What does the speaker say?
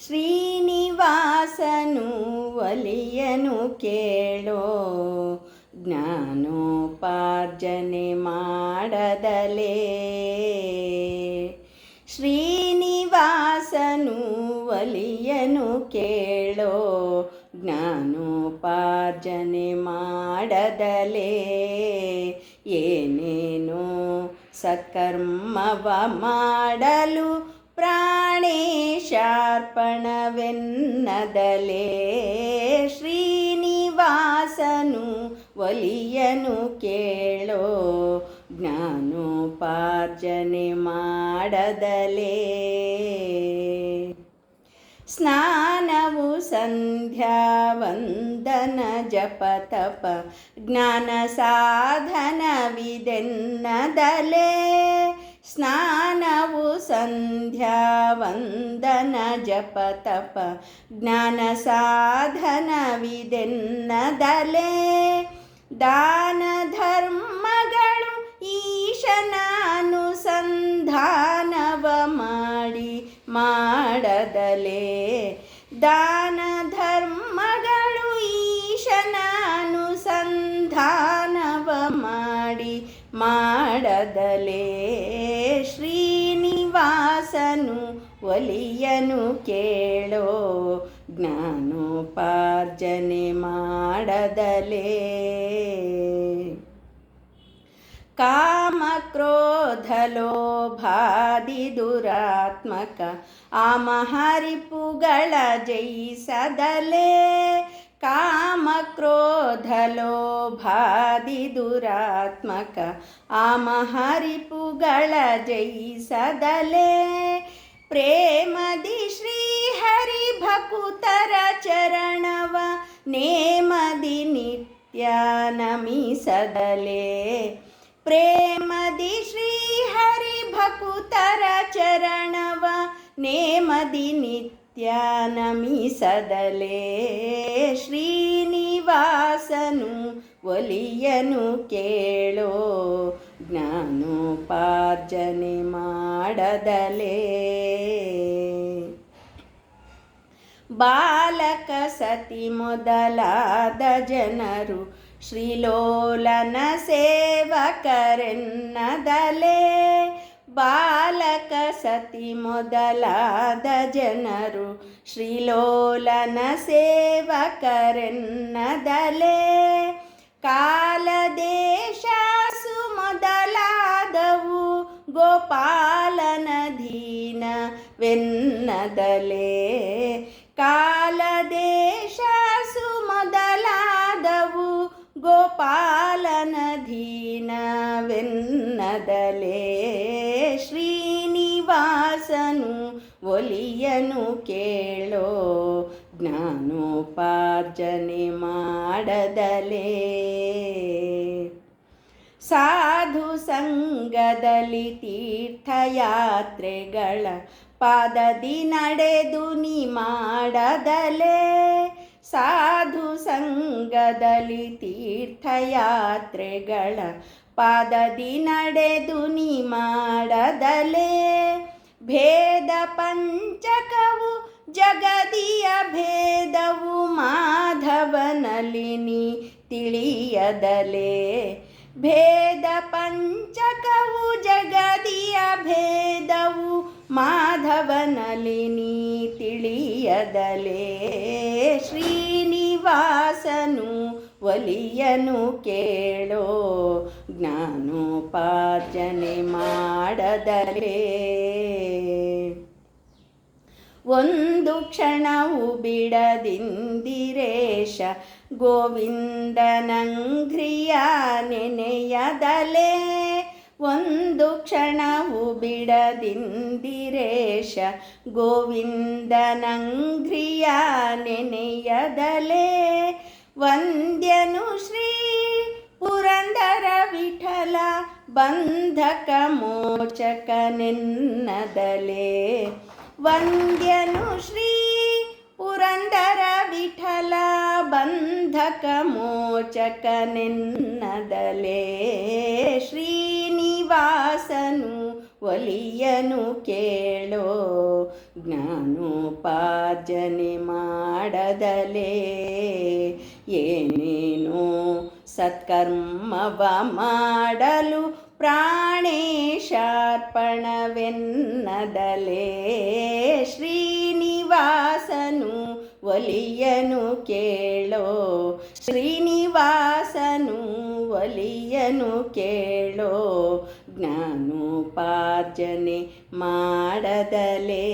ಶ್ರೀನಿವಾಸನು ಒಲಿಯನು ಕೇಳೋ, ಜ್ಞಾನೋಪಾರ್ಜನೆ ಮಾಡದಲೇ. ಶ್ರೀನಿವಾಸನು ಒಲಿಯನು ಕೇಳೋ, ಜ್ಞಾನೋಪಾರ್ಜನೆ ಮಾಡದಲೇ. ಏನೇನೋ ಸತ್ಕರ್ಮವ ಮಾಡಲು ಪ್ರಾಣೇಶಾರ್ಪಣವೆನ್ನದಲೇ. ಶ್ರೀನಿವಾಸನು ಒಲಿಯನು ಕೇಳೋ, ಜ್ಞಾನೋಪಾರ್ಜನೆ ಮಾಡದಲೇ. ಸ್ನಾನವು ಸಂಧ್ಯಾ ವಂದನ ಜಪ ತಪ ಜ್ಞಾನ ಸಾಧನವಿದೆನ್ನದಲೇ. ಸ್ನಾನವು ಸಂಧ್ಯಾ ವಂದನ ಜಪ ತಪ ಜ್ಞಾನ ಸಾಧನವಿದೆನ್ನದಲೇ. ದಾನ ಧರ್ಮಗಳು ಈಶನಾನುಸಂಧಾನವ ಮಾಡದಲೇ. ದಾನ ಧರ್ಮಗಳು ಈಶನಾನುಸಂಧಾನವ ಮಾಡದಲೇ. ಶ್ರೀನಿವಾಸನು ಒಲಿಯನು ಕೇಳೋ, ಜ್ಞಾನೋಪಾರ್ಜನೆ ಮಾಡದಲೇ. ಕಾಮ ಕ್ರೋಧ ಲೋಭಾದಿ ದುರಾತ್ಮಕ ಆಮಹರಿಪುಗಳ ಜಯಿಸದಲೇ. ಕಾಮ ಕ್ರೋಧ ಲೋಭಾದಿ ದುರಾತ್ಮಕ ಆಮಹರಿಪುಗಳ ಜಯಿಸದಲೇ. ಪ್ರೇಮದಿ ಶ್ರೀಹರಿ ಭಕುತರ ಚರಣವ ನೇಮದಿ ನಿತ್ಯ ನಮಿಸದಲೇ. ಪ್ರೇಮದಿ ಶ್ರೀಹರಿ ಭಕುತರ ಚರಣವ ನೇಮದಿ ನಿತ್ಯ ನಮಿಸದಲೇ. ಶ್ರೀನಿವಾಸನು ಒಲಿಯನು ಕೇಳೋ, ಜ್ಞಾನೋಪಾರ್ಜನೆ ಮಾಡದಲೇ. ಬಾಲಕ ಸತಿ ಮೊದಲಾದ ಜನರು ಶ್ರೀಲೋಲನ ಸೇವಕರೆನ್ನದಲೇ. ಬಾಲಕ ಸತಿ ಮೊದಲಾದ ಜನರು ಶ್ರೀಲೋಲನ ಸೇವಕರೆನ್ನದಲೇ. ಕಾಲ ದೇಶಾಸು ಮೊದಲಾದವು ಗೋಪಾಲನಧೀನವೆನ್ನದಲೇ. ಕಾಲ ದೇಶಾಸು ಮೊದಲಾದವು ಗೋಪಾಲನಧೀನವೆನ್ನದಲೇ. ಶ್ರೀನಿವಾಸನು ಒಲಿಯನು ಕೇಳೋ, ಜ್ಞಾನೋಪಾರ್ಜನೆ ಮಾಡದಲೇ. ಸಾಧು ಸಂಗದಲ್ಲಿ ತೀರ್ಥಯಾತ್ರೆಗಳ ಪಾದದಿ ನಡೆದು ನೀ ಮಾಡದಲೇ. ಸಾಧು ಸಂಗದಲ್ಲಿ ತೀರ್ಥಯಾತ್ರೆಗಳ ಪಾದದಿ ನಡೆದು ನೀ ಮಾಡದಲೇ. ಭೇದ ಪಂಚಕವು ಜಗದಿಯ ಭೇದವು ಮಾಧವನಲ್ಲಿ ನೀ ತಿಳಿಯದಲೇ. ಭೇದ ಪಂಚಕವು ಜಗದಿಯ ಭೇದವು ಮಾಧವನಲ್ಲಿ ನೀ ತಿಳಿಯದಲೇ. ಶ್ರೀನಿವಾಸನು ಒಲಿಯನು ಕೇಳೋ, ಜ್ಞಾನೋಪಾರ್ಜನೆ ಮಾಡದಲೇ. ಒಂದು ಕ್ಷಣವು ಬಿಡದಿಂದಿರೇಶ ಗೋವಿಂದನಂಘ್ರಿಯ ನೆನೆಯದಲೇ. ಒಂದು ಕ್ಷಣವು ಬಿಡದಿಂದಿರೇಶ ಗೋವಿಂದನಂಘ್ರಿಯ ನೆನೆಯದಲೇ. ವಂದ್ಯನು ಶ್ರೀ ಪುರಂದರ ವಿಠಲ ಬಂಧಕ ಮೋಚಕನೆನ್ನದಲೇ. ವಂದ್ಯನು ಶ್ರೀ ಪುರಂದರ ವಿಠಲ ಬಂಧಕ ಮೋಚಕನೆನ್ನದಲೇ. ಶ್ರೀನಿವಾಸನು ಒಲಿಯನು ಕೇಳೋ, ಜ್ಞಾನೋಪಾರ್ಜನೆ ಮಾಡದಲೇ ಏನೇನೋ ಸತ್ಕರ್ಮವ ಮಾಡಲು ಪ್ರಾಣೇಶಾರ್ಪಣವೆನ್ನದಲೇ ಶ್ರೀನಿವಾಸನು ಒಲಿಯನು ಕೇಳೋ ಶ್ರೀನಿವಾಸನು ಒಲಿಯನು ಕೇಳೋ ಜ್ಞಾನೋಪಾರ್ಜನೆ ಮಾಡದಲೇ